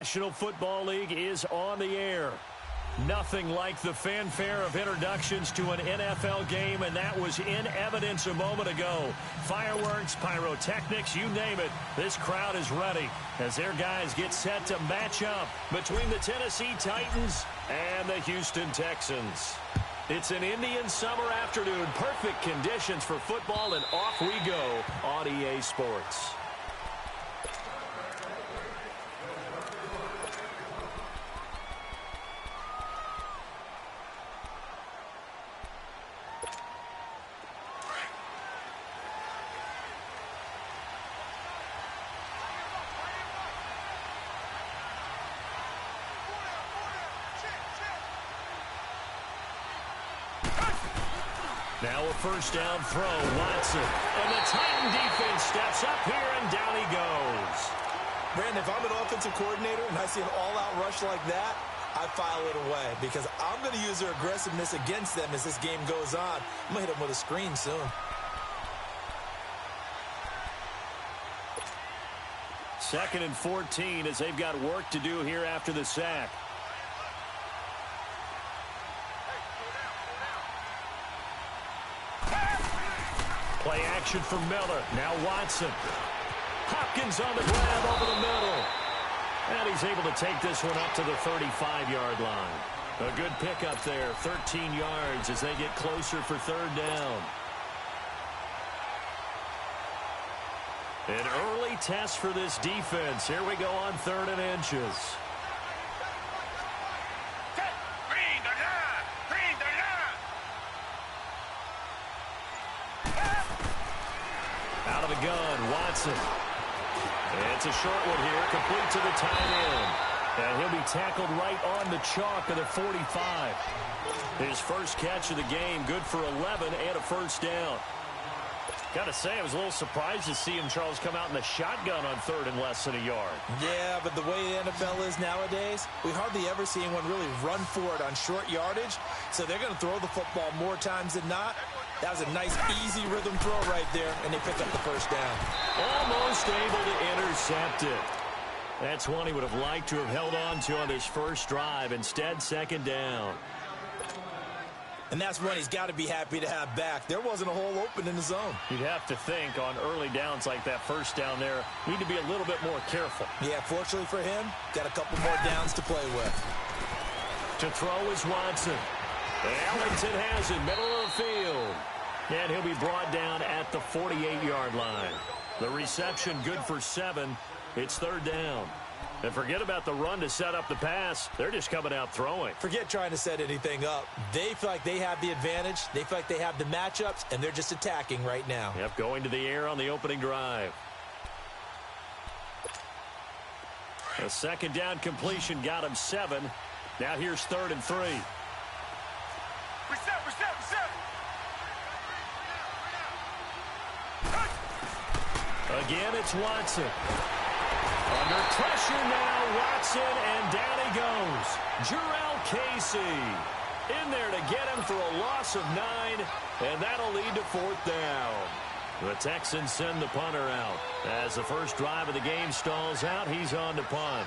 National Football League is on the air. Nothing like the fanfare of introductions to an NFL game, and that was in evidence a moment ago. Fireworks, pyrotechnics, you name it. This crowd is ready as their guys get set to match up between the Tennessee Titans and the Houston Texans. It's an Indian summer afternoon. Perfect conditions for football, and off we go on EA Sports. Now a first down throw, Watson. And the Titan defense steps up here, and down he goes. Brandon, if I'm an offensive coordinator and I see an all-out rush like that, I file it away because I'm going to use their aggressiveness against them as this game goes on. I'm going to hit them with a screen soon. Second and 14 as they've got work to do here after the sack. Play action for Miller. Now Watson. Hopkins on the grab over the middle. And he's able to take this one up to the 35-yard line. A good pickup there, 13 yards as they get closer for third down. An early test for this defense. Here we go on 3rd and inches. Out of the gun, Watson. It's a short one here, complete to the tight end. And he'll be tackled right on the chalk of the 45. His first catch of the game, good for 11 and a first down. Gotta say, I was a little surprised to see him, Charles, come out in the shotgun on 3rd and less than a yard. Yeah, but the way the NFL is nowadays, we hardly ever see anyone really run for it on short yardage. So they're going to throw the football more times than not. That was a nice, easy rhythm throw right there, and they picked up the first down. Almost able to intercept it. That's one he would have liked to have held on to on his first drive. Instead, second down. And that's one he's got to be happy to have back. There wasn't a hole open in the zone. You'd have to think on early downs like that first down there, need to be a little bit more careful. Yeah, fortunately for him, got a couple more downs to play with. To throw is Watson. Ellington has it, middle of the field. And he'll be brought down at the 48-yard line. The reception good for 7. It's third down. And forget about the run to set up the pass. They're just coming out throwing. Forget trying to set anything up. They feel like they have the advantage. They feel like they have the matchups, and they're just attacking right now. Yep, going to the air on the opening drive. A second down completion got him 7. Now here's 3rd and 3. Reset. Again, it's Watson. Under pressure now, Watson, and down he goes. Jurrell Casey in there to get him for a loss of 9, and that'll lead to 4th down. The Texans send the punter out. As the first drive of the game stalls out, he's on to punt.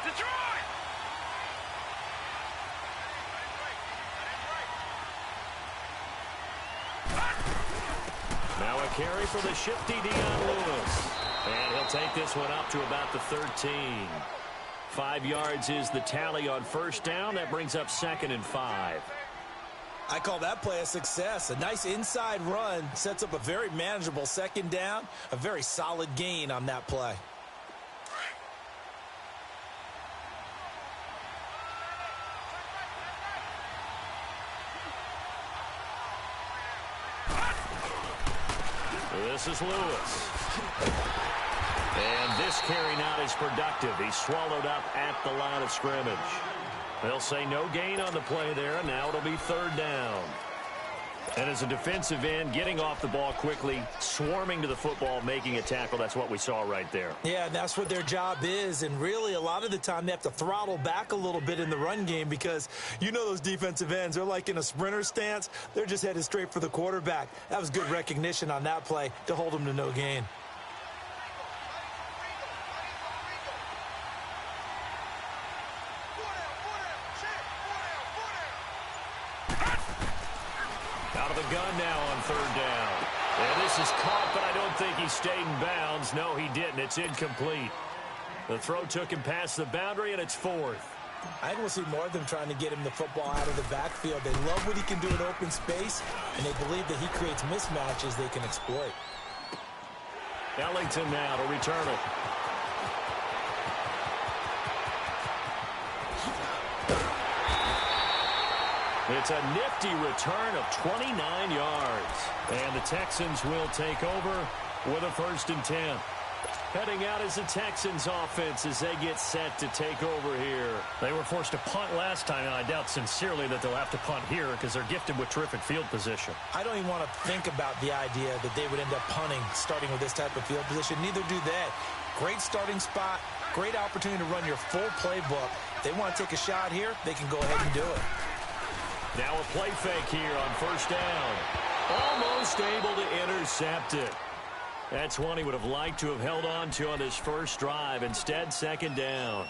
Detroit! Now a carry for the shifty Dion Lewis. And he'll take this one up to about the 13. 5 yards is the tally on first down. That brings up 2nd and 5. I call that play a success. A nice inside run sets up a very manageable second down. A very solid gain on that play. This is Lewis. And this carry not as productive. He's swallowed up at the line of scrimmage. They'll say no gain on the play there, and now it'll be third down. And as a defensive end, getting off the ball quickly, swarming to the football, making a tackle, that's what we saw right there. Yeah, and that's what their job is. And really, a lot of the time, they have to throttle back a little bit in the run game because you know those defensive ends, they're like in a sprinter stance. They're just headed straight for the quarterback. That was good recognition on that play to hold them to no gain. Out of the gun now on third down. And this is caught, but I don't think he stayed in bounds. No, he didn't. It's incomplete. The throw took him past the boundary, and it's fourth. I think we'll see more of them trying to get him the football out of the backfield. They love what he can do in open space, and they believe that he creates mismatches they can exploit. Ellington now to return it. It's a nifty return of 29 yards. And the Texans will take over with a 1st and 10. Heading out is the Texans offense as they get set to take over here. They were forced to punt last time, and I doubt sincerely that they'll have to punt here because they're gifted with terrific field position. I don't even want to think about the idea that they would end up punting starting with this type of field position. Neither do they. Great starting spot, great opportunity to run your full playbook. If they want to take a shot here, they can go ahead and do it. Now a play fake here on 1st down. Almost able to intercept it. That's one he would have liked to have held on to on his first drive. Instead, 2nd down.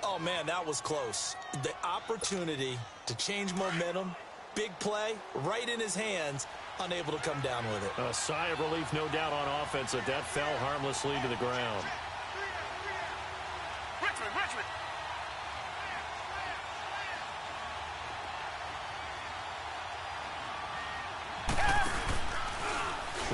Oh, man, that was close. The opportunity to change momentum, big play, right in his hands, unable to come down with it. A sigh of relief, no doubt, on offense that fell harmlessly to the ground.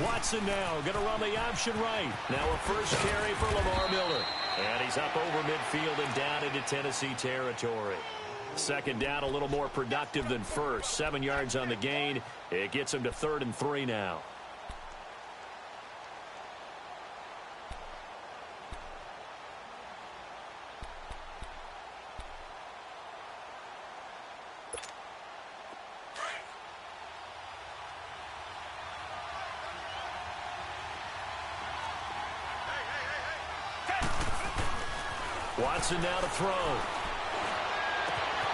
Watson now going to run the option right. Now a first carry for Lamar Miller. And he's up over midfield and down into Tennessee territory. 2nd down, a little more productive than first. 7 yards on the gain. It gets him to 3rd and 3 now. Watson now to throw.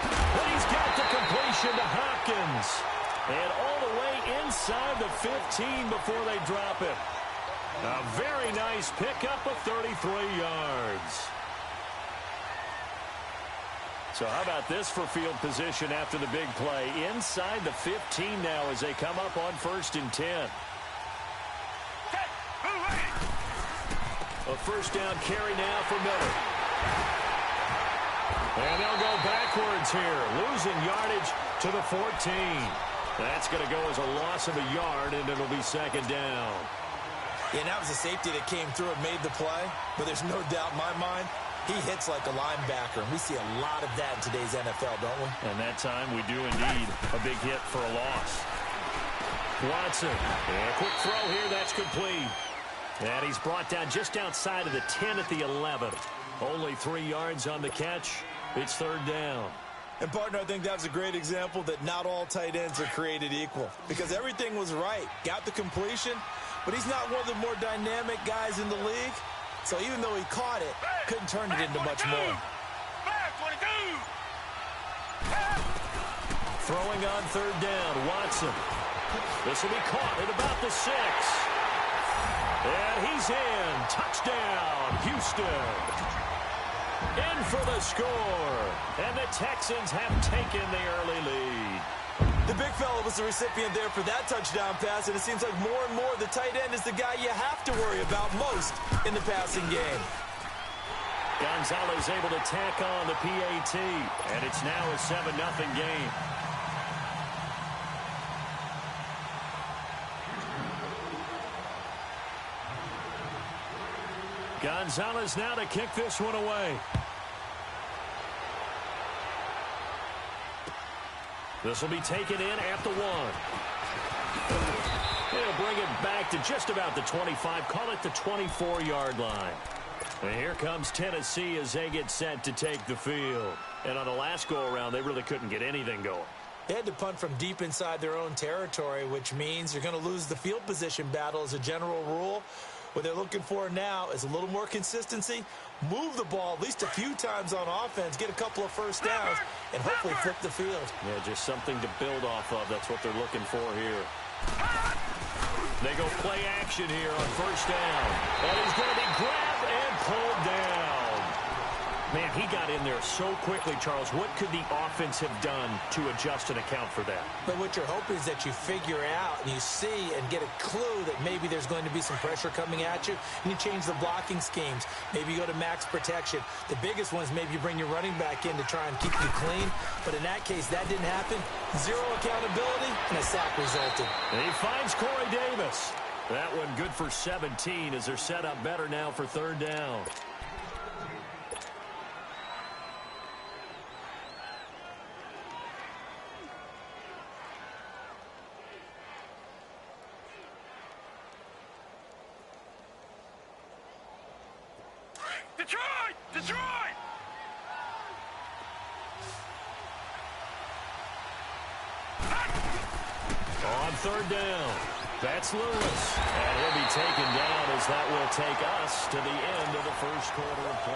But he's got the completion to Hopkins. And all the way inside the 15 before they drop it. A very nice pickup of 33 yards. So how about this for field position after the big play? Inside the 15 now as they come up on 1st and 10. A 1st down carry now for Miller. And they'll go backwards here, losing yardage to the 14. That's going to go as a loss of a yard, and it'll be 2nd down. Yeah, and that was a safety that came through and made the play, but there's no doubt in my mind, he hits like a linebacker, and we see a lot of that in today's NFL, don't we? And that time we do indeed a big hit for a loss. Watson, a quick throw here, that's complete. And he's brought down just outside of the 10 at the 11. Only 3 yards on the catch. It's 3rd down. And, partner, I think that was a great example that not all tight ends are created equal. Because everything was right. Got the completion, but he's not one of the more dynamic guys in the league. So even though he caught it, couldn't turn it into much more. Throwing on 3rd down, Watson. This will be caught at about the 6. And he's in. Touchdown, Houston. In for the score. And the Texans have taken the early lead. The big fella was the recipient there for that touchdown pass, and it seems like more and more the tight end is the guy you have to worry about most in the passing game. Gonzalez able to tack on the PAT, and it's now a 7-0 game. Gonzalez now to kick this one away. This will be taken in at the 1. They'll bring it back to just about the 25. Call it the 24-yard line. And here comes Tennessee as they get set to take the field. And on the last go-around, they really couldn't get anything going. They had to punt from deep inside their own territory, which means you're going to lose the field position battle as a general rule. What they're looking for now is a little more consistency, move the ball at least a few times on offense, get a couple of first downs, and hopefully flip the field. Yeah, just something to build off of. That's what they're looking for here. They go play action here on first down. And he's going to be grabbed and pulled down. Man, he got in there so quickly, Charles. What could the offense have done to adjust and account for that? But what you're hoping is that you figure out and you see and get a clue that maybe there's going to be some pressure coming at you, and you change the blocking schemes. Maybe you go to max protection. The biggest one is maybe you bring your running back in to try and keep you clean. But in that case, that didn't happen. Zero accountability, and a sack resulted. And he finds Corey Davis. That one good for 17 as they're set up better now for third down. Detroit! Detroit! On third down, that's Lewis. And he'll be taken down as that will take us to the end of the first quarter of play.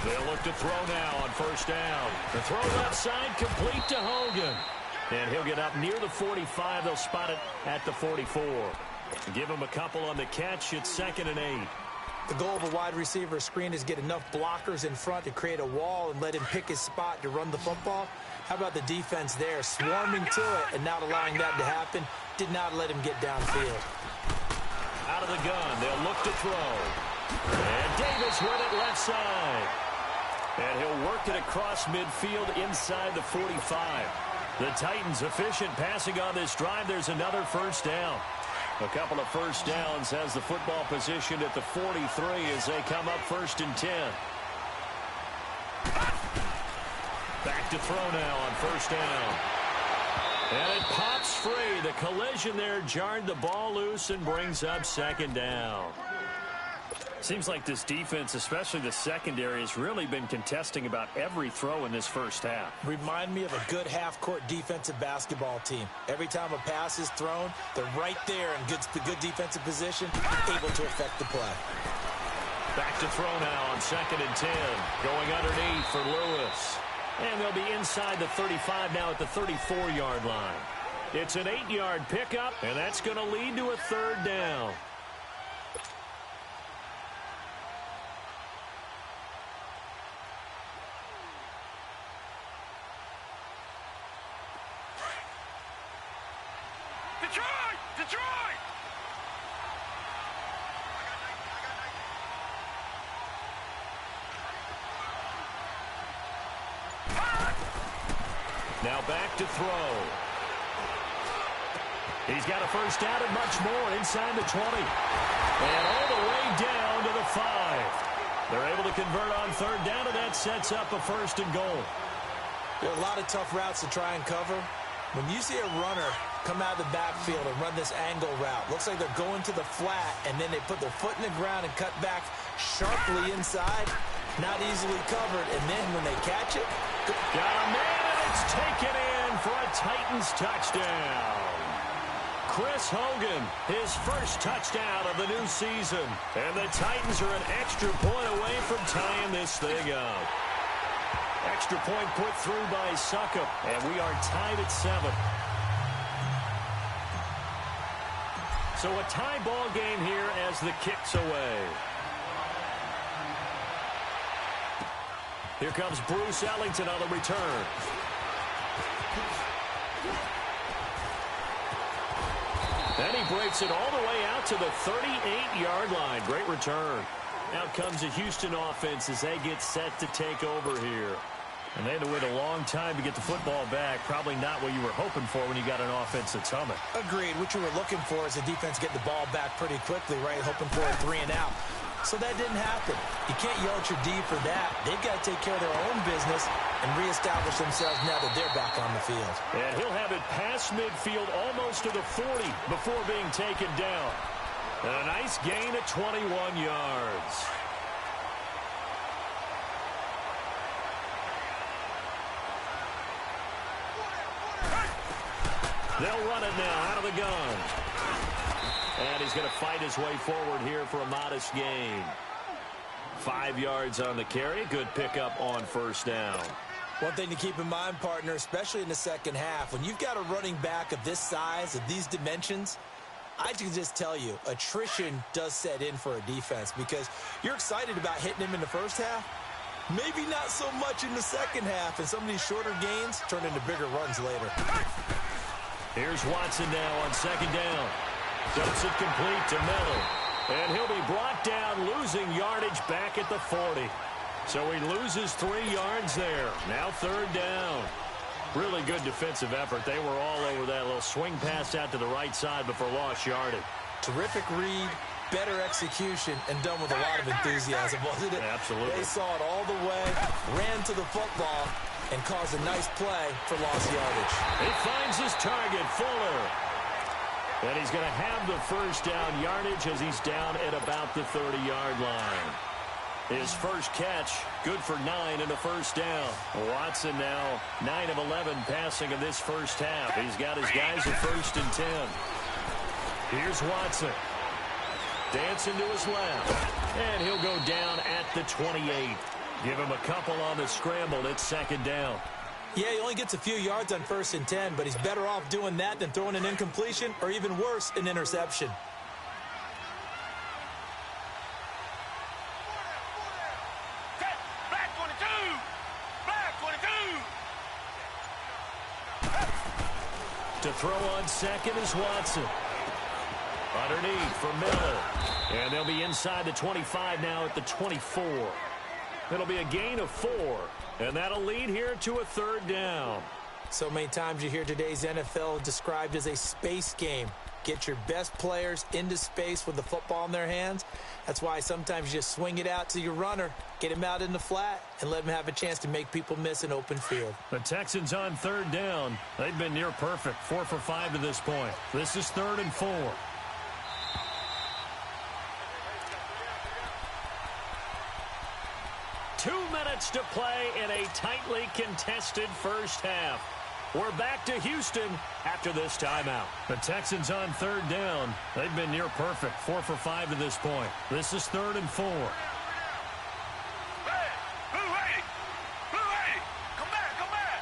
They'll look to throw now on first down. The throw left side complete to Hogan. And he'll get up near the 45. They'll spot it at the 44. Give him a couple on the catch. It's 2nd and 8. The goal of a wide receiver screen is get enough blockers in front to create a wall and let him pick his spot to run the football. How about the defense there, swarming to it and not allowing that to happen? Did not let him get downfield. Out of the gun, they'll look to throw. And Davis with it left side. And he'll work it across midfield inside the 45. The Titans efficient passing on this drive. There's another first down. A couple of first downs has the football position at the 43 as they come up 1st and 10. Back to throw now on first down. And it pops free. The collision there jarred the ball loose and brings up 2nd down. Seems like this defense, especially the secondary, has really been contesting about every throw in this first half. Remind me of a good half-court defensive basketball team. Every time a pass is thrown, they're right there in good defensive position, able to affect the play. Back to throw now on 2nd and 10. Going underneath for Lewis. And they'll be inside the 35 now at the 34-yard line. It's an 8-yard pickup, and that's going to lead to a 3rd down. Detroit! Detroit! Now back to throw. He's got a first down and much more inside the 20. And all the way down to the 5. They're able to convert on 3rd down, and that sets up a 1st and goal. There are a lot of tough routes to try and cover. When you see a runner come out of the backfield and run this angle route, looks like they're going to the flat, and then they put their foot in the ground and cut back sharply inside. Not easily covered, and then when they catch it, got a man, and it's taken in for a Titans touchdown. Chris Hogan, his first touchdown of the new season. And the Titans are an extra point away from tying this thing up. Extra point put through by Suckup, and we are tied at 7. So a tie ball game here as the kick's away. Here comes Bruce Ellington on the return. And he breaks it all the way out to the 38-yard line. Great return. Out comes the Houston offense as they get set to take over here. And they had to wait a long time to get the football back. Probably not what you were hoping for when you got an offense that's humming. Agreed. What you were looking for is the defense get the ball back pretty quickly, right? Hoping for a 3 and out. So that didn't happen. You can't yell at your D for that. They've got to take care of their own business and reestablish themselves now that they're back on the field. And he'll have it past midfield almost to the 40 before being taken down. And a nice gain of 21 yards. They'll run it now out of the gun. And he's going to fight his way forward here for a modest gain. 5 yards on the carry. Good pickup on first down. One thing to keep in mind, partner, especially in the second half, when you've got a running back of this size, of these dimensions, I can just tell you, attrition does set in for a defense because you're excited about hitting him in the first half. Maybe not so much in the second half, and some of these shorter gains turn into bigger runs later. Here's Watson now on second down. Dumps it complete to Miller. And he'll be brought down, losing yardage back at the 40. So he loses 3 yards there. Now third down. Really good defensive effort. They were all over that little swing pass out to the right side before lost yardage. Terrific read, better execution, and done with a lot of enthusiasm, wasn't it? Absolutely. They saw it all the way, ran to the football, and caused a nice play for lost yardage. He finds his target, Fuller. And he's going to have the first down yardage as he's down at about the 30-yard line. His first catch, good for 9 in the first down. Watson now 9 of 11 passing in this first half. He's got his guys at 1st and 10. Here's Watson. Dancing to his left. And he'll go down at the 28. Give him a couple on the scramble. It's second down. Yeah, he only gets a few yards on 1st and 10, but he's better off doing that than throwing an incompletion or even worse, an interception. Black 22! Black 22! To throw on second is Watson. Underneath for Miller. And they'll be inside the 25 now at the 24. It'll be a gain of 4. And that'll lead here to a third down. So many times you hear today's NFL described as a space game. Get your best players into space with the football in their hands. That's why sometimes you just swing it out to your runner, get him out in the flat, and let him have a chance to make people miss an open field. The Texans on third down. They've been near perfect, 4 for 5 to this point. This is 3rd and 4. Two minutes to play in a tightly contested first half. We're back to Houston after this timeout. The Texans on third down. They've been near perfect, 4 for 5 to this point. This is 3rd and 4. Hey! Blue 80! Blue 80! Come back! Come back!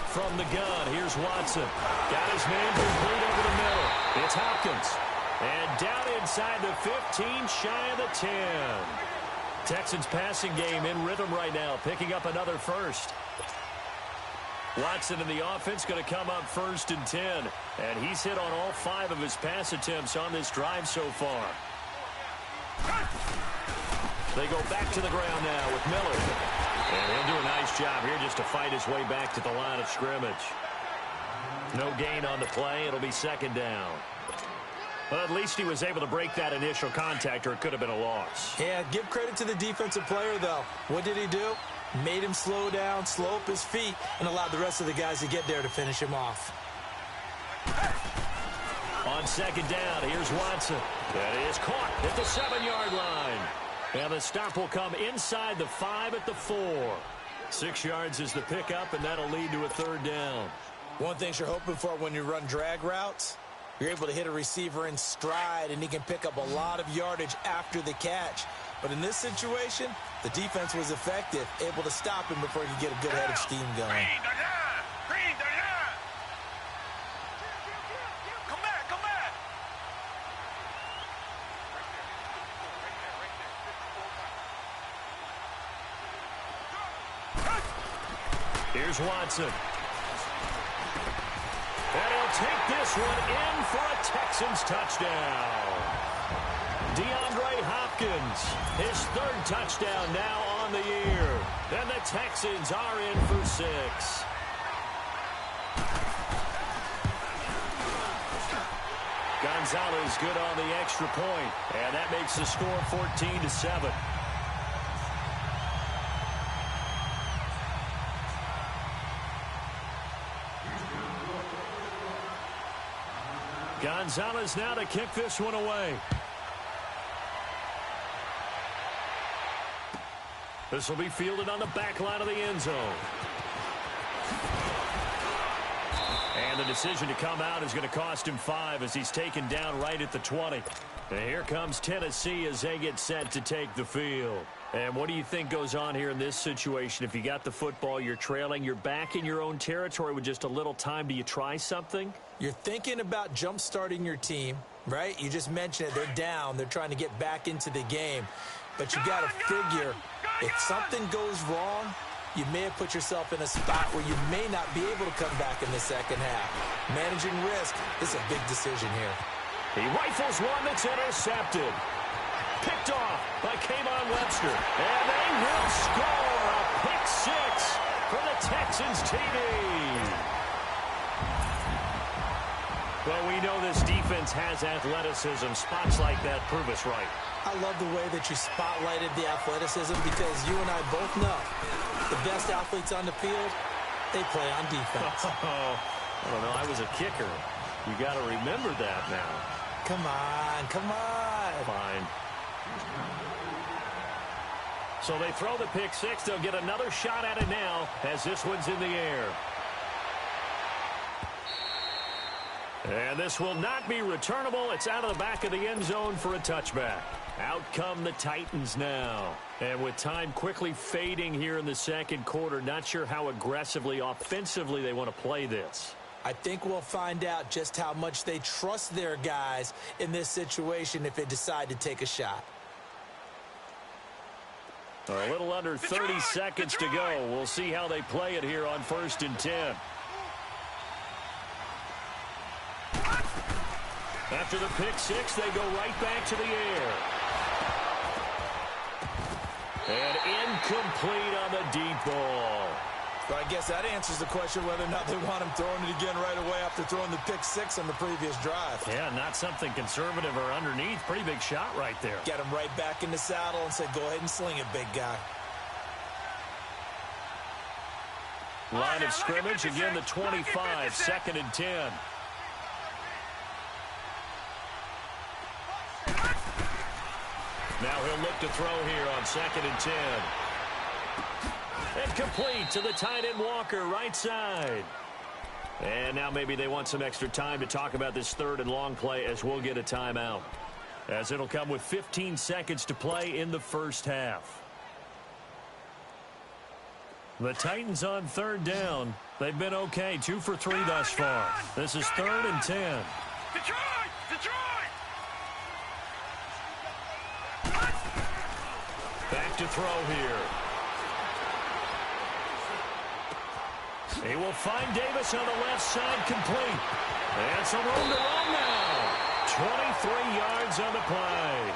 From the gun, here's Watson. Got his man complete over the middle. It's Hopkins. And down inside the 15, shy of the 10. Texans passing game in rhythm right now, picking up another first. Watson in the offense going to come up 1st and 10. And he's hit on all 5 of his pass attempts on this drive so far. They go back to the ground now with Miller. And he'll do a nice job here just to fight his way back to the line of scrimmage. No gain on the play. It'll be second down. Well, at least he was able to break that initial contact, or it could have been a loss. Yeah, give credit to the defensive player, though. What did he do? Made him slow down, slow up his feet, and allowed the rest of the guys to get there to finish him off. On second down, here's Watson. That is caught at the 7-yard line. And the stop will come inside the 5 at the 4. 6 yards is the pickup, and that'll lead to a third down. One thing you're hoping for when you run drag routes, you're able to hit a receiver in stride, and he can pick up a lot of yardage after the catch. But in this situation, the defense was effective, able to stop him before he could get a good head of steam going. Green 39! Green 39! Come back! Come back! Here's Watson. And he'll take this one in for a Texans touchdown. DeAndre Hopkins, his 3rd touchdown now on the year. And the Texans are in for 6. Gonzalez good on the extra point, and that makes the score 14-7. Gonzalez now to kick this one away. This will be fielded on the back line of the end zone. And the decision to come out is going to cost him 5 as he's taken down right at the 20. And here comes Tennessee as they get set to take the field. And what do you think goes on here in this situation? If you got the football, you're trailing, you're back in your own territory with just a little time. Do you try something? You're thinking about jump-starting your team, right? You just mentioned it. They're down. They're trying to get back into the game. But you got to figure if something goes wrong, you may have put yourself in a spot where you may not be able to come back in the second half. Managing risk is a big decision here. He rifles one that's intercepted. Picked off by K'Von Webster. And they will score a pick 6 for the Texans TD. Well, we know this defense has athleticism. Spots like that prove us right. I love the way that you spotlighted the athleticism because you and I both know the best athletes on the field, they play on defense. I don't know. I was a kicker. You got to remember that now. Come on, come on. Fine. So they throw the pick 6. They'll get another shot at it now as this one's in the air. And this will not be returnable. It's out of the back of the end zone for a touchback. Out come the Titans now. And with time quickly fading here in the second quarter, not sure how aggressively, offensively they want to play this. I think we'll find out just how much they trust their guys in this situation if they decide to take a shot. A little under 30 seconds to go. We'll see how they play it here on 1st and 10. After the pick 6, they go right back to the air. And incomplete on the deep ball. Well, I guess that answers the question whether or not they want him throwing it again right away after throwing the pick 6 on the previous drive. Yeah, not something conservative or underneath. Pretty big shot right there. Get him right back in the saddle and say, go ahead and sling it, big guy. Line of scrimmage, again the 25, 2nd and 10. Now he'll look to throw here on 2nd and 10. And complete to the tight end Walker, right side. And now maybe they want some extra time to talk about this 3rd and long play as we'll get a timeout. As it'll come with 15 seconds to play in the first half. The Titans on 3rd down. They've been okay, 2 for 3 thus far. This is 3rd and 10. Detroit! Detroit! Back to throw here. He will find Davis on the left side, complete. And some room to run now. 23 yards on the play.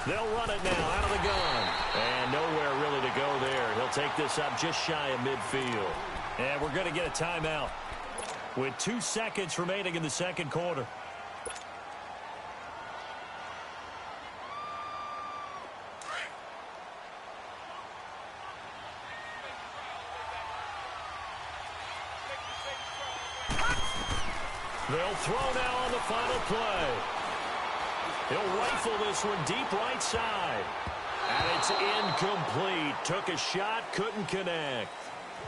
They'll run it now out of the gun. And nowhere really to go there. He'll take this up just shy of midfield. And we're going to get a timeout with 2 seconds remaining in the second quarter. They'll throw now on the final play. He'll rifle this one deep right side. And it's incomplete. Took a shot, couldn't connect.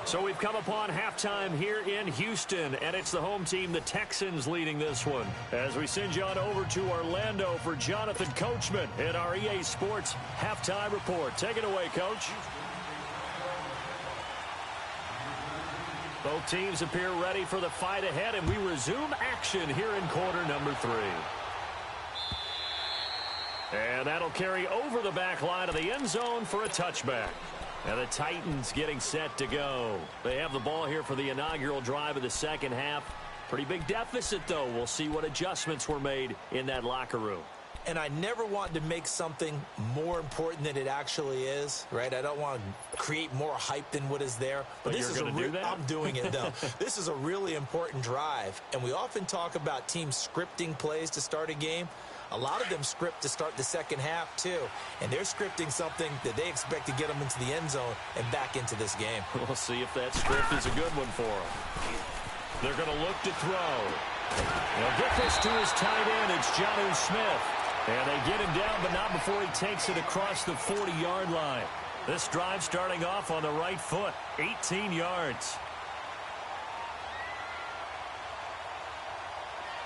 So we've come upon halftime here in Houston, and it's the home team, the Texans, leading this one. As we send you on over to Orlando for Jonathan Coachman in our EA Sports Halftime Report. Take it away, Coach. Both teams appear ready for the fight ahead, and we resume action here in quarter number 3. And that'll carry over the back line of the end zone for a touchback. And the Titans getting set to go. They have the ball here for the inaugural drive of the second half. Pretty big deficit, though. We'll see what adjustments were made in that locker room. And I never want to make something more important than it actually is, right? I don't want to create more hype than what is there. But this is do that? I'm doing it, though. This is a really important drive. And we often talk about teams scripting plays to start a game. A lot of them script to start the second half, too. And they're scripting something that they expect to get them into the end zone and back into this game. We'll see if that script is a good one for them. They're going to look to throw. They'll get this to his tight end. It's Jonnu Smith. And they get him down, but not before he takes it across the 40-yard line. This drive starting off on the right foot, 18 yards.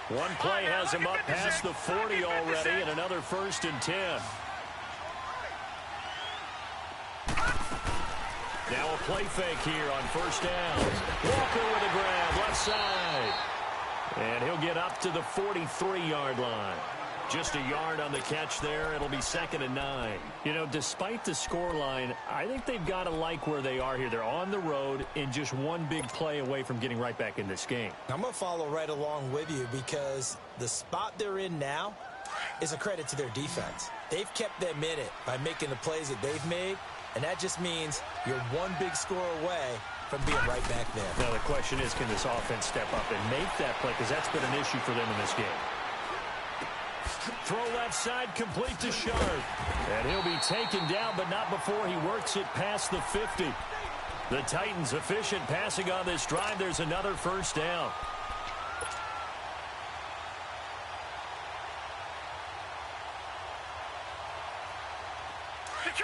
One play has him up past the 40 already, and another 1st and 10. Now a play fake here on 1st down. Walker with a grab, left side. And he'll get up to the 43-yard line. Just a yard on the catch there. It'll be 2nd and 9. You know, despite the scoreline, I think they've got to like where they are here. They're on the road and just one big play away from getting right back in this game. I'm going to follow right along with you because the spot they're in now is a credit to their defense. They've kept them in it by making the plays that they've made, and that just means you're one big score away from being right back there. Now the question is, can this offense step up and make that play? Because that's been an issue for them in this game. Throw left side, complete to Sharp. And he'll be taken down, but not before he works it past the 50. The Titans efficient passing on this drive. There's another 1st down.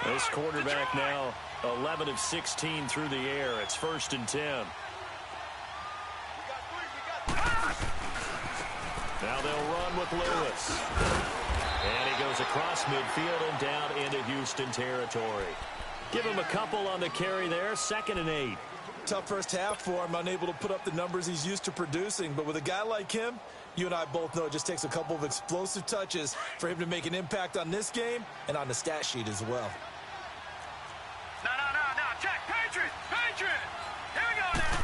This quarterback now 11 of 16 through the air. It's 1st and 10. Now they'll run with Lewis. And he goes across midfield and down into Houston territory. Give him a couple on the carry there. 2nd and 8. Tough first half for him, unable to put up the numbers he's used to producing. But with a guy like him, you and I both know it just takes a couple of explosive touches for him to make an impact on this game and on the stat sheet as well. No. Jack, Patriot. Here we go now.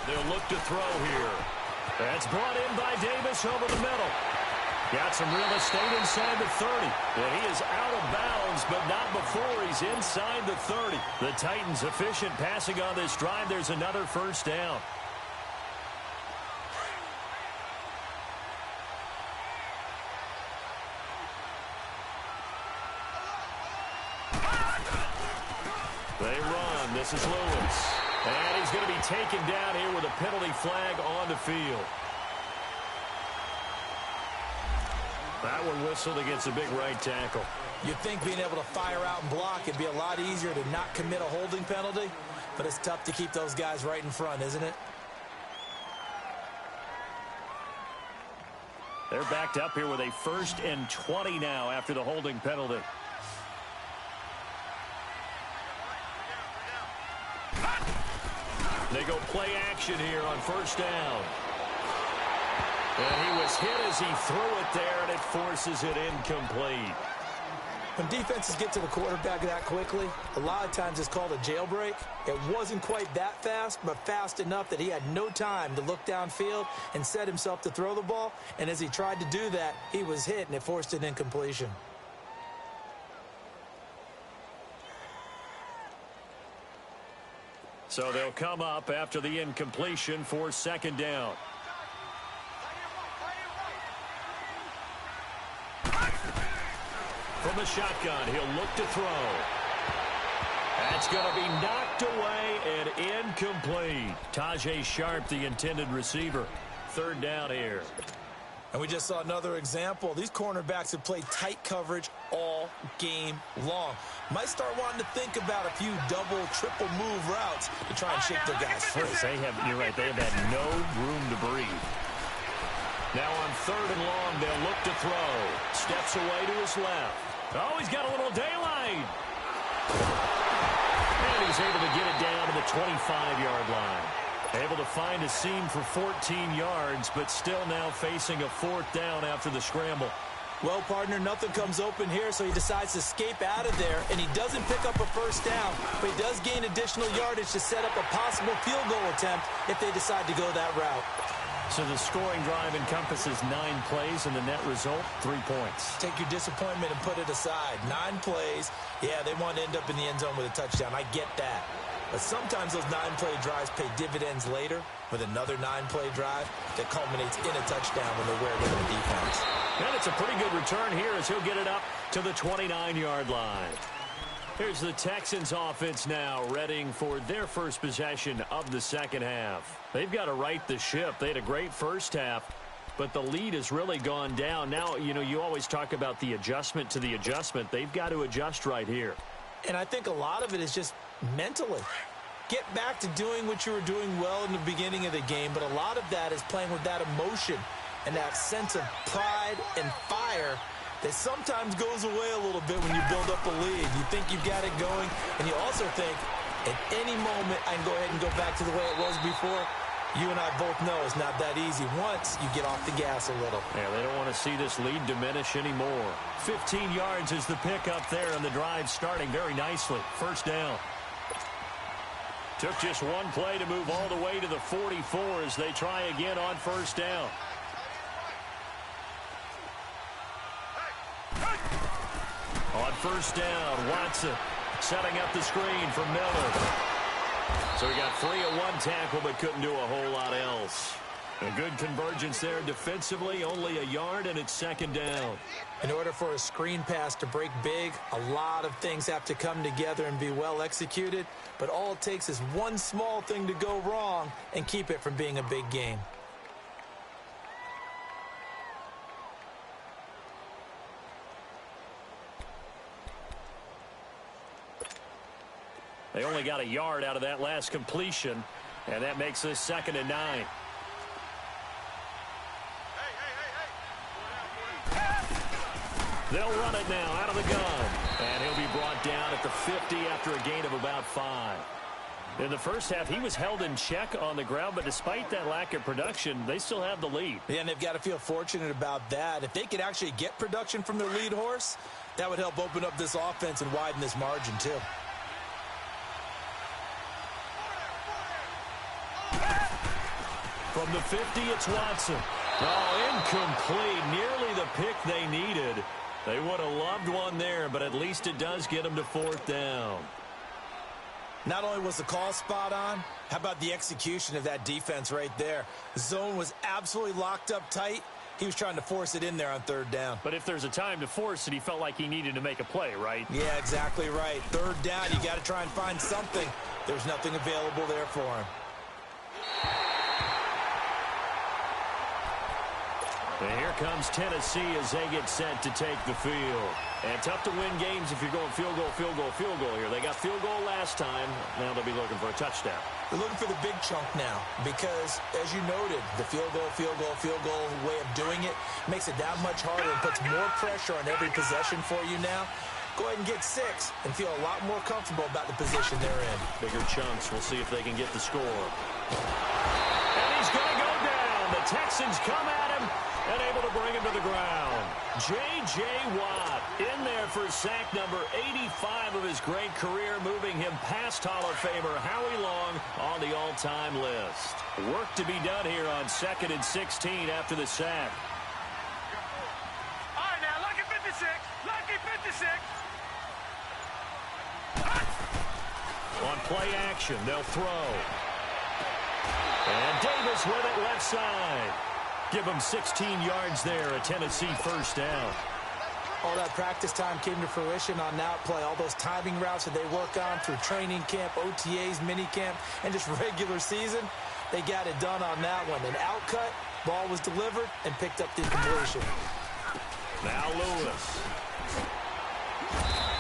They'll look to throw here. That's brought in by Davis over the middle. Got some real estate inside the 30. And he is out of bounds, but not before he's inside the 30. The Titans efficient passing on this drive. There's another 1st down. They run. This is Lewis. And he's going to be taken down here with a penalty flag on the field. That one whistled against a big right tackle. You'd think being able to fire out and block would be a lot easier to not commit a holding penalty, but it's tough to keep those guys right in front, isn't it? They're backed up here with a 1st and 20 now after the holding penalty. They go play action here on 1st down. And he was hit as he threw it there, and it forces it incomplete. When defenses get to the quarterback that quickly, a lot of times it's called a jailbreak. It wasn't quite that fast, but fast enough that he had no time to look downfield and set himself to throw the ball. And as he tried to do that, he was hit, and it forced an incompletion. So they'll come up after the incompletion for 2nd down. From the shotgun, he'll look to throw. That's going to be knocked away and incomplete. Tajay Sharp, the intended receiver. 3rd down here. And we just saw another example. These cornerbacks have played tight coverage all game long. Might start wanting to think about a few double, triple move routes to try and shake their guys free. You're right, they have had no room to breathe. Now on 3rd and long, they'll look to throw. Steps away to his left. Oh, he's got a little daylight. And he's able to get it down to the 25-yard line. Able to find a seam for 14 yards, but still now facing a 4th down after the scramble. Well, partner, nothing comes open here, so he decides to escape out of there, and he doesn't pick up a first down, but he does gain additional yardage to set up a possible field goal attempt if they decide to go that route. So the scoring drive encompasses 9 plays, and the net result, 3 points. Take your disappointment and put it aside. 9 plays. Yeah, they want to end up in the end zone with a touchdown. I get that. But sometimes those 9-play drives pay dividends later with another 9-play drive that culminates in a touchdown when they wear it in the defense. And it's a pretty good return here as he'll get it up to the 29-yard line. Here's the Texans offense now, readying for their first possession of the second half. They've got to right the ship. They had a great first half, but the lead has really gone down. Now, you always talk about the adjustment to the adjustment. They've got to adjust right here. And I think a lot of it is just mentally. Get back to doing what you were doing well in the beginning of the game, but a lot of that is playing with that emotion and that sense of pride and fire that sometimes goes away a little bit when you build up a lead. You think you've got it going, and you also think at any moment I can go ahead and go back to the way it was before. You and I both know it's not that easy once you get off the gas a little. Yeah, they don't want to see this lead diminish anymore. 15 yards is the pickup there, and the drive starting very nicely. First down. Took just one play to move all the way to the 44 as they try again on first down. On first down, Watson setting up the screen for Miller. So he got free of one tackle but couldn't do a whole lot else. A good convergence there defensively, only a yard, and it's second down. In order for a screen pass to break big, a lot of things have to come together and be well executed, but all it takes is one small thing to go wrong and keep it from being a big game. They only got a yard out of that last completion, and that makes this 2nd and 9. They'll run it now out of the gun, and he'll be brought down at the 50 after a gain of about 5. In the first half, he was held in check on the ground, but despite that lack of production, they still have the lead. Yeah, and they've got to feel fortunate about that. If they could actually get production from their lead horse, that would help open up this offense and widen this margin too. From the 50, it's Watson. Oh, incomplete. Nearly the pick they needed. They would have loved one there, but at least it does get them to 4th down. Not only was the call spot on, how about the execution of that defense right there? The zone was absolutely locked up tight. He was trying to force it in there on 3rd down. But if there's a time to force it, he felt like he needed to make a play, right? Yeah, exactly right. 3rd down, you got to try and find something. There's nothing available there for him. And here comes Tennessee as they get set to take the field. And tough to win games if you're going field goal, field goal, field goal here. They got field goal last time. Now they'll be looking for a touchdown. They're looking for the big chunk now because, as you noted, the field goal way of doing it makes it that much harder and puts more pressure on every possession for you now. Go ahead and get 6 and feel a lot more comfortable about the position they're in. Bigger chunks. We'll see if they can get the score. And he's going to go down. The Texans come at him and able to bring him to the ground. J.J. Watt in there for sack number 85 of his great career, moving him past Hall of Famer Howie Long on the all-time list. Work to be done here on 2nd and 16 after the sack. All right, now, lucky 56. Lucky 56. On play action, they'll throw. And Davis with it left side. Give them 16 yards there, a Tennessee first down. All that practice time came to fruition on that play. All those timing routes that they work on through training camp, OTAs, mini camp, and just regular season, they got it done on that one. An outcut, ball was delivered, and picked up the completion. Now Lewis.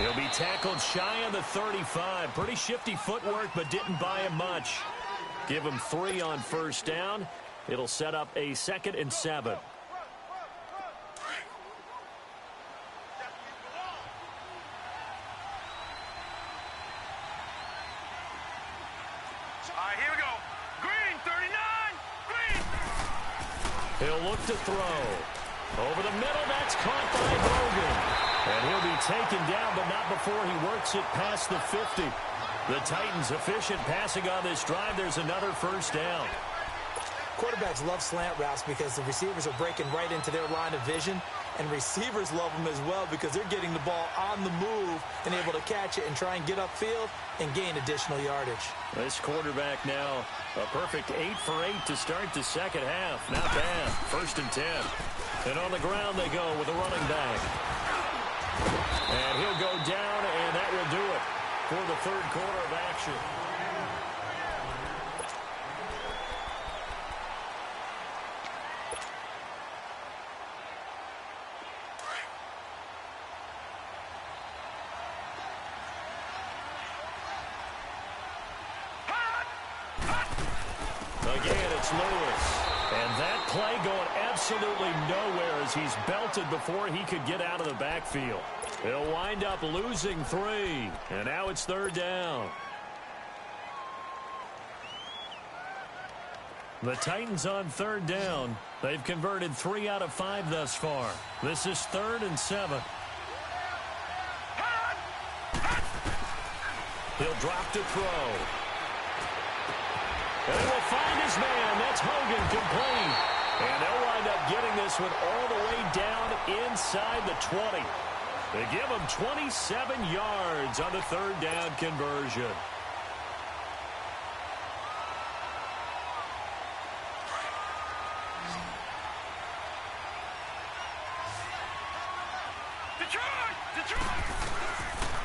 He'll be tackled shy of the 35. Pretty shifty footwork, but didn't buy him much. Give him 3 on first down. It'll set up a 2nd and 7. All right, here we go. Green, 39. Green. He'll look to throw. Over the middle, that's caught by Hogan. And he'll be taken down, but not before he works it past the 50. The Titans efficient passing on this drive. There's another first down. Quarterbacks love slant routes because the receivers are breaking right into their line of vision, and receivers love them as well because they're getting the ball on the move and able to catch it and try and get upfield and gain additional yardage. This quarterback now a perfect 8 for 8 to start the second half. Not bad. 1st and 10. And on the ground they go with a running back. And he'll go down, and that will do it for the third quarter of action. Again, it's Lewis. And that play going absolutely nowhere as he's belted before he could get out of the backfield. He'll wind up losing 3. And now it's 3rd down. The Titans on 3rd down. They've converted 3 out of 5 thus far. This is 3rd and 7. He'll drop to throw. And he'll find his man. That's Hogan, complete. And they'll wind up getting this one all the way down inside the 20. They give him 27 yards on the 3rd down conversion.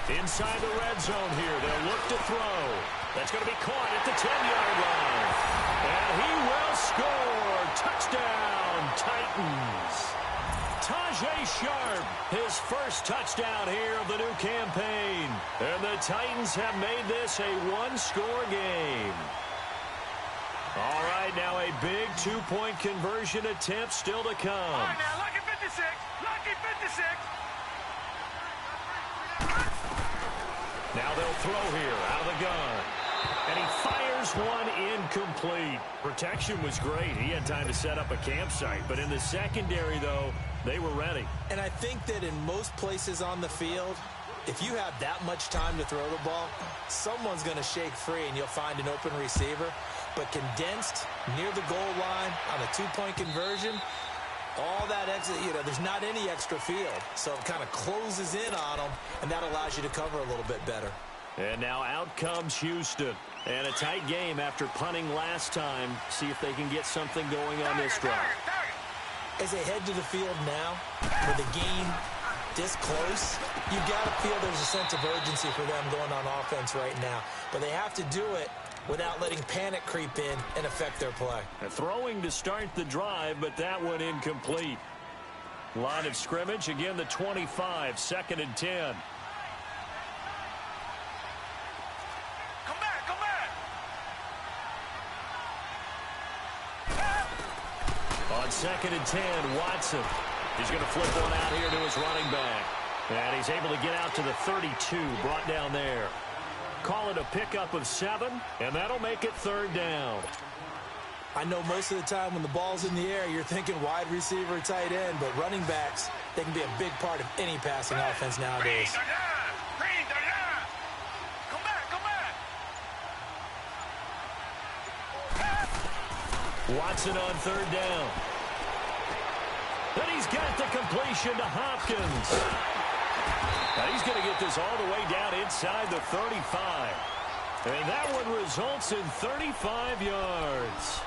Inside the red zone here. They'll look to throw. That's going to be caught at the 10-yard line. And he will score. Touchdown, Titans. Tajay Sharp, his first touchdown here of the new campaign. And the Titans have made this a one-score game. All right, now a big two-point conversion attempt still to come. All right, now, lucky 56. Lucky 56. Now they'll throw here out of the gun. And he fires one incomplete. Protection was great. He had time to set up a campsite. But in the secondary, though, they were ready. And I think that in most places on the field, if you have that much time to throw the ball, someone's going to shake free and you'll find an open receiver. But condensed near the goal line on a two-point conversion, all that extra, there's not any extra field. So it kind of closes in on them, and that allows you to cover a little bit better. And now out comes Houston. And a tight game after punting last time. See if they can get something going on this drive. As they head to the field now, with the game this close, you got to feel there's a sense of urgency for them going on offense right now. But they have to do it without letting panic creep in and affect their play. Throwing to start the drive, but that one incomplete. Line of scrimmage, again the 25, 2nd and 10. Come back, come back. On 2nd and 10, Watson. He's going to flip one out here to his running back. And he's able to get out to the 32, brought down there. Call it a pickup of 7, and that'll make it 3rd down. I know most of the time when the ball's in the air, you're thinking wide receiver, tight end, but running backs, they can be a big part of any passing offense nowadays. Green, come back, come back. Watson on 3rd down. Then he's got the completion to Hopkins. Now he's going to get this all the way down inside the 35. And that one results in 35 yards.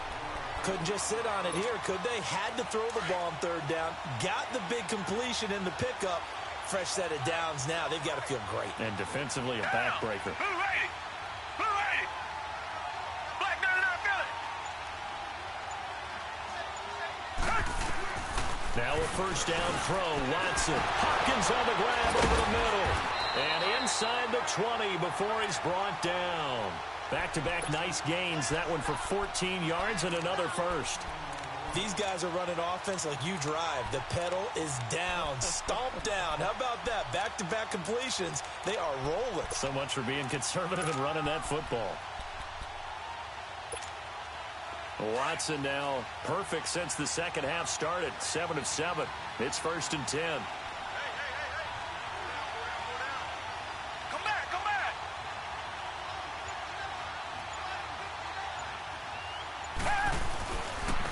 Couldn't just sit on it here, could they? Had to throw the ball on 3rd down. Got the big completion in the pickup. Fresh set of downs now. They've got to feel great. And defensively, a backbreaker. Blue ready. Blue ready. Black 99 Philly. Now a first down throw. Watson. Hopkins on the grab over the middle. And inside the 20 before he's brought down. Back-to-back nice gains. That one for 14 yards and another first. These guys are running offense like you drive. The pedal is down. Stomp down. How about that? Back-to-back completions. They are rolling. So much for being conservative and running that football. Watson now perfect since the second half started. 7 of 7. It's 1st and 10. Come back, come back.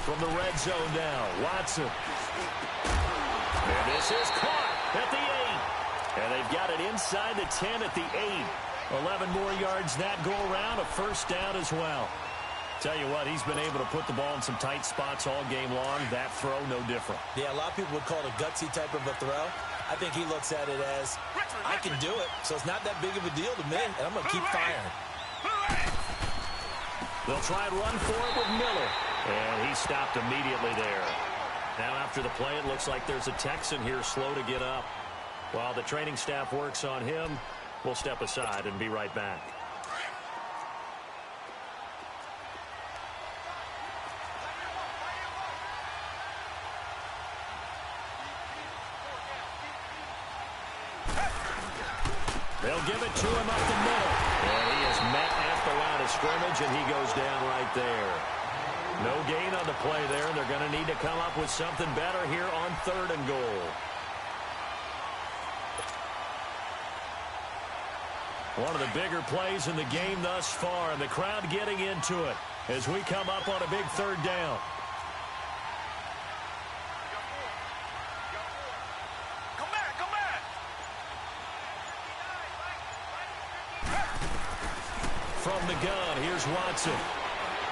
From the red zone now, Watson. And this is caught at the 8. And they've got it inside the 10 at the 8. 11 more yards that go around, a 1st down as well. Tell you what, he's been able to put the ball in some tight spots all game long. That throw, no different. Yeah, a lot of people would call it a gutsy type of a throw. I think he looks at it as, I can do it, so it's not that big of a deal to me, and I'm going to keep firing. They'll try and run for it with Miller. And he stopped immediately there. Now after the play, it looks like there's a Texan here slow to get up. While the training staff works on him, we'll step aside and be right back. They'll give it to him up the middle. And he is met at the line of scrimmage, and he goes down right there. No gain on the play there, and they're going to need to come up with something better here on 3rd and goal. One of the bigger plays in the game thus far, and the crowd getting into it as we come up on a big 3rd down. Come back, come back. From the gun, here's Watson.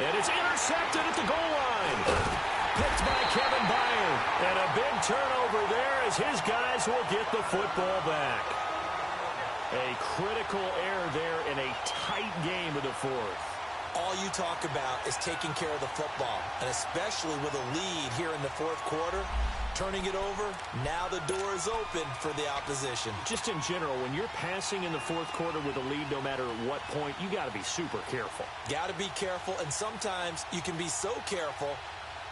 And it's intercepted at the goal line. Picked by Kevin Byard. And a big turnover there as his guys will get the football back. A critical error there in a tight game of the 4th. All you talk about is taking care of the football, and especially with a lead here in the 4th quarter, turning it over, now the door is open for the opposition. Just in general, when you're passing in the 4th quarter with a lead, no matter at what point, you got to be super careful. Got to be careful, and sometimes you can be so careful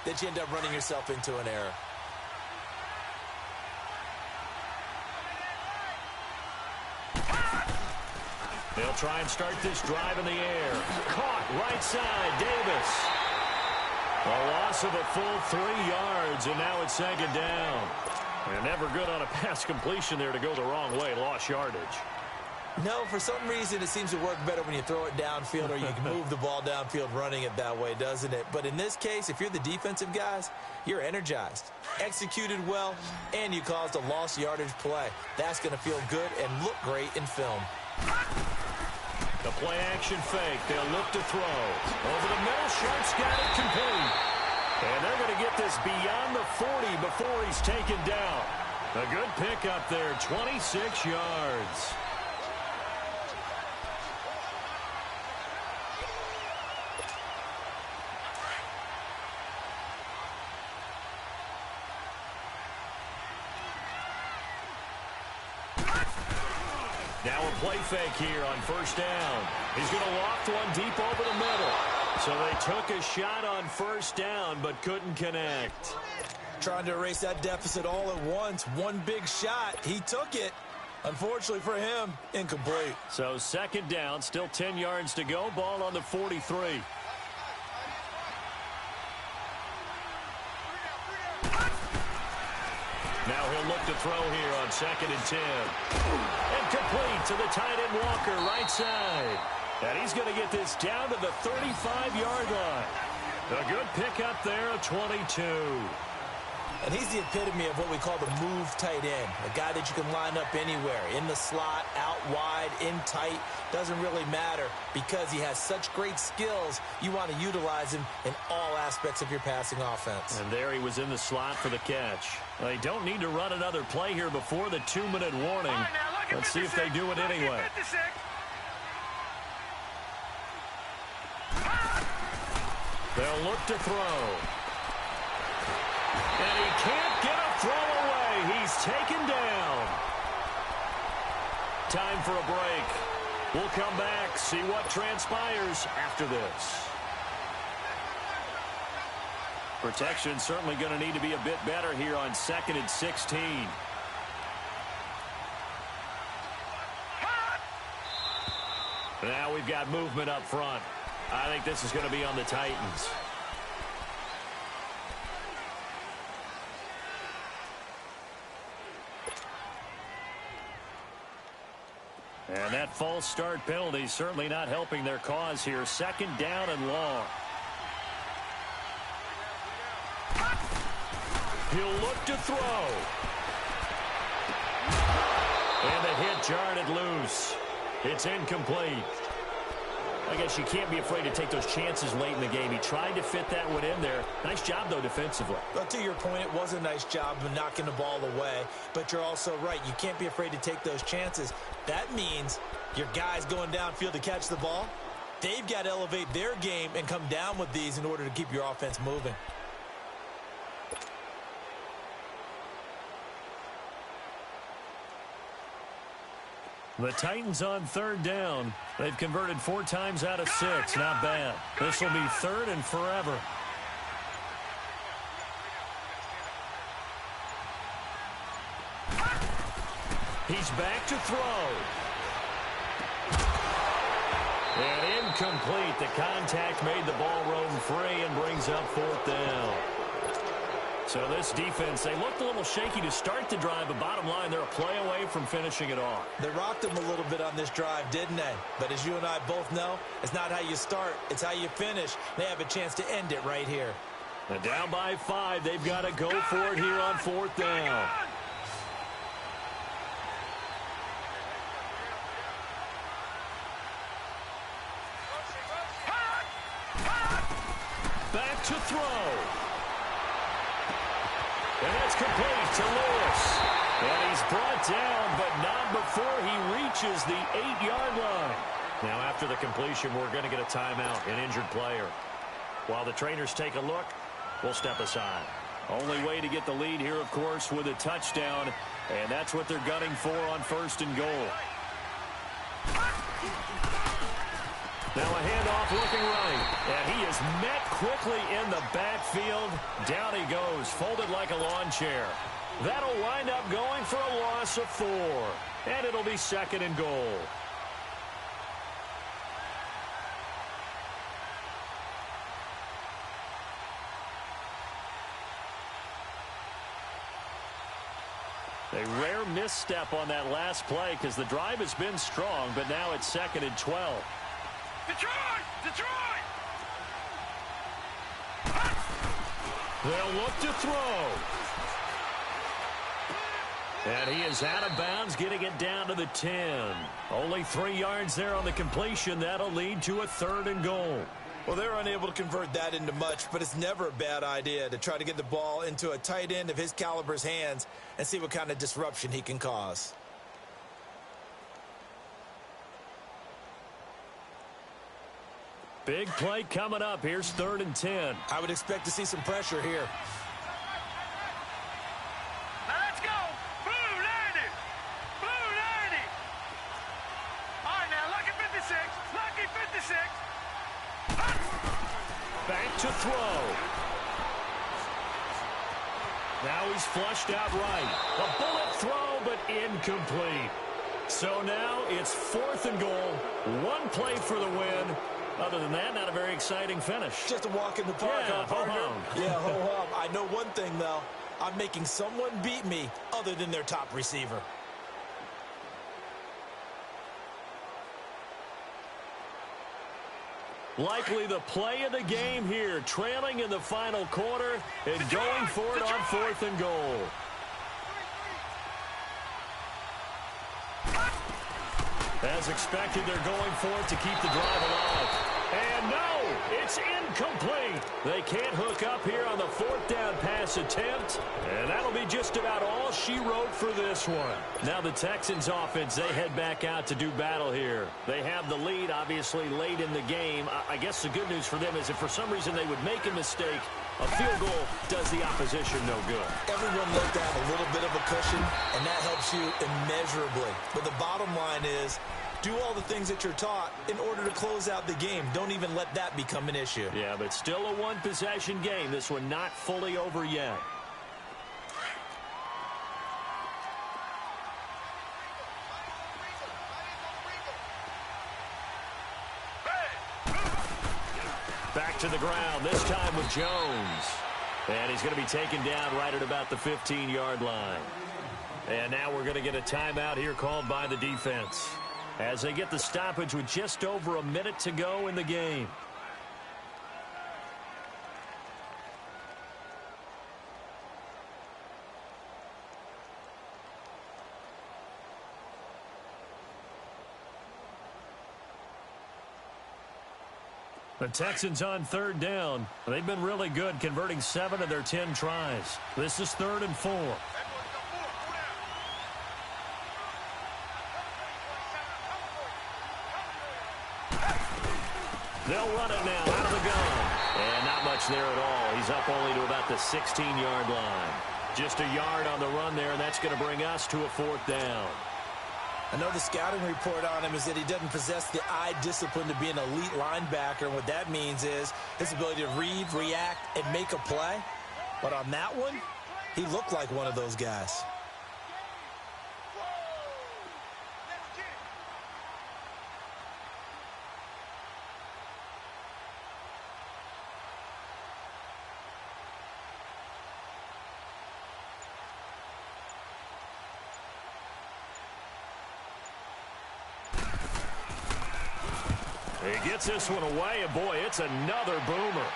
that you end up running yourself into an error. They'll try and start this drive in the air. Caught right side, Davis. A loss of a full 3 yards, and now it's 2nd down. And never good on a pass completion there to go the wrong way. Lost yardage. No, for some reason it seems to work better when you throw it downfield or you can move the ball downfield running it that way, doesn't it? But in this case, if you're the defensive guys, you're energized, executed well, and you caused a lost yardage play. That's going to feel good and look great in film. The play action fake. They'll look to throw. Over the middle, Sharp's got it complete. And they're going to get this beyond the 40 before he's taken down. A good pickup there, 26 yards. Now a play fake here on 1st down. He's going to loft one deep over the middle. So they took a shot on 1st down, but couldn't connect. Trying to erase that deficit all at once. One big shot. He took it. Unfortunately for him, incomplete. So 2nd down, still 10 yards to go. Ball on the 43. Now he'll look to throw here on 2nd and 10. And complete to the tight end Walker, right side. And he's going to get this down to the 35-yard line. A good pickup there of 22. And he's the epitome of what we call the move tight end. A guy that you can line up anywhere. In the slot, out wide, in tight. Doesn't really matter because he has such great skills. You want to utilize him in all aspects of your passing offense. And there he was in the slot for the catch. They don't need to run another play here before the 2-minute warning. Let's see if they do it anyway. They'll look to throw. And he can't get a throw away. He's taken down. Time for a break. We'll come back, see what transpires after this. Protection certainly going to need to be a bit better here on 2nd and 16. Now we've got movement up front. I think this is going to be on the Titans. And that false start penalty certainly not helping their cause here. Second down and long. He'll look to throw. And the hit jarred it loose. It's incomplete. I guess you can't be afraid to take those chances late in the game. He tried to fit that one in there. Nice job, though, defensively. Well, to your point, it was a nice job of knocking the ball away. But you're also right. You can't be afraid to take those chances. That means your guys going downfield to catch the ball, they've got to elevate their game and come down with these in order to keep your offense moving. The Titans on third down. They've converted 4 times out of 6. Not bad. This will be third and forever. He's back to throw. And incomplete. The contact made the ball roam free and brings up 4th down. So this defense, they looked a little shaky to start the drive, but bottom line, they're a play away from finishing it off. They rocked them a little bit on this drive, didn't they? But as you and I both know, it's not how you start, it's how you finish. They have a chance to end it right here. And down by 5, they've got to go for it here on 4th down. Back to throw. And that's complete to Lewis. And he's brought down, but not before he reaches the 8-yard line. Now, after the completion, we're going to get a timeout, an injured player. While the trainers take a look, we'll step aside. Only way to get the lead here, of course, with a touchdown. And that's what they're gunning for on 1st and goal. Now a handoff looking right. And he is met quickly in the backfield. Down he goes, folded like a lawn chair. That'll wind up going for a loss of 4. And it'll be 2nd and goal. A rare misstep on that last play because the drive has been strong, but now it's 2nd and 12. Detroit! Detroit! They'll look to throw. And he is out of bounds, getting it down to the 10. Only 3 yards there on the completion. That'll lead to a 3rd and goal. Well, they're unable to convert that into much, but it's never a bad idea to try to get the ball into a tight end of his caliber's hands and see what kind of disruption he can cause. Big play coming up. Here's 3rd and 10. I would expect to see some pressure here. Now let's go! Blue 90! Blue 90! All right, now, lucky 56! Lucky 56! Back to throw. Now he's flushed out right. A bullet throw, but incomplete. So now it's 4th and goal. 1 play for the win. Other than that, not a very exciting finish. Just a walk in the park, Yeah, partner? ho-hum. Yeah, ho-hum. I know one thing, though. I'm making someone beat me other than their top receiver. Likely the play of the game here, trailing in the final quarter and going for it on 4th and goal. As expected, they're going for it to keep the drive alive. And no, it's incomplete. They can't hook up here on the 4th down pass attempt. And that'll be just about all she wrote for this one. Now the Texans offense, they head back out to do battle here. They have the lead, obviously, late in the game. I guess the good news for them is if for some reason they would make a mistake, a field goal does the opposition no good. Everyone loves to have a little bit of a cushion, and that helps you immeasurably. But the bottom line is, do all the things that you're taught in order to close out the game. Don't even let that become an issue. Yeah, but still a one-possession game. This one not fully over yet. Back to the ground, this time with Jones. And he's going to be taken down right at about the 15-yard line. And now we're going to get a timeout here called by the defense. as they get the stoppage with just over a minute to go in the game. The Texans on third down. They've been really good, converting 7 of their 10 tries. This is 3rd and 4. They'll run it now out of the gun. And not much there at all. He's up only to about the 16-yard line. Just a yard on the run there, and that's going to bring us to a 4th down. I know the scouting report on him is that he doesn't possess the eye discipline to be an elite linebacker. And what that means is his ability to read, react, and make a play. But on that one, he looked like one of those guys. He gets this one away, and boy, it's another boomer.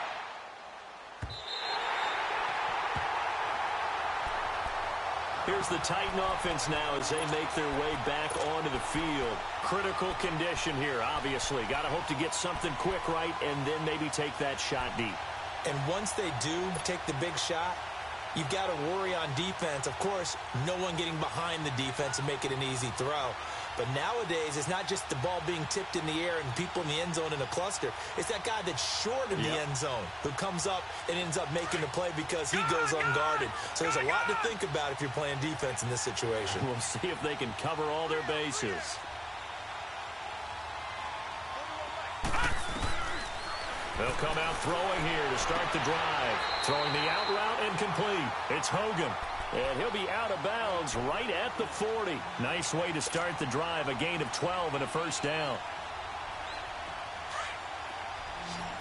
Here's the Titan offense now as they make their way back onto the field. Critical condition here, obviously. Got to hope to get something quick right and then maybe take that shot deep. And once they do take the big shot, you've got to worry on defense. Of course, no one getting behind the defense and make it an easy throw. But nowadays, it's not just the ball being tipped in the air and people in the end zone in a cluster. It's that guy that's short in the end zone who comes up and ends up making the play because he goes unguarded. So there's a lot to think about if you're playing defense in this situation. We'll see if they can cover all their bases. They'll come out throwing here to start the drive. Throwing the out route incomplete. It's Hogan. And he'll be out of bounds right at the 40. Nice way to start the drive. A gain of 12 and a 1st down.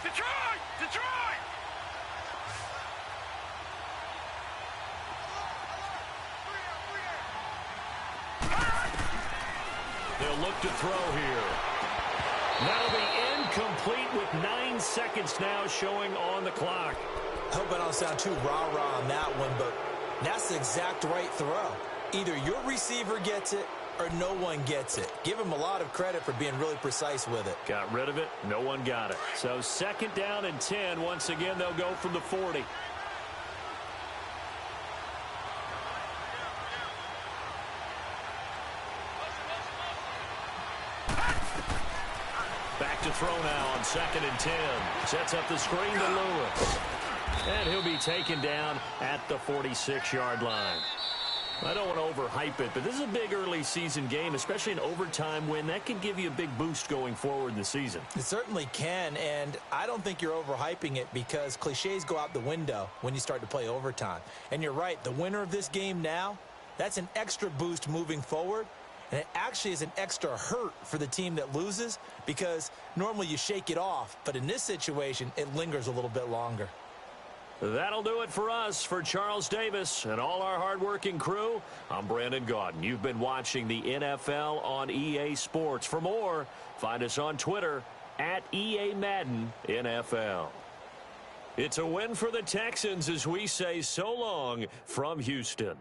Detroit! Detroit! They'll look to throw here. That'll be incomplete with 9 seconds now showing on the clock. I hope I don't sound too rah-rah on that one, but that's the exact right throw. Either your receiver gets it or no one gets it. Give him a lot of credit for being really precise with it. Got rid of it. No one got it. So 2nd down and 10. Once again, they'll go from the 40. Back to throw now on 2nd and 10. Sets up the screen to Lewis. And he'll be taken down at the 46-yard line. I don't want to overhype it, but this is a big early season game, especially an overtime win. That can give you a big boost going forward in the season. It certainly can, and I don't think you're overhyping it because cliches go out the window when you start to play overtime. And you're right, the winner of this game now, that's an extra boost moving forward. And it actually is an extra hurt for the team that loses because normally you shake it off. But in this situation, it lingers a little bit longer. That'll do it for us. For Charles Davis and all our hardworking crew, I'm Brandon Gaudin. You've been watching the NFL on EA Sports. For more, find us on Twitter at EA Madden NFL. It's a win for the Texans as we say so long from Houston.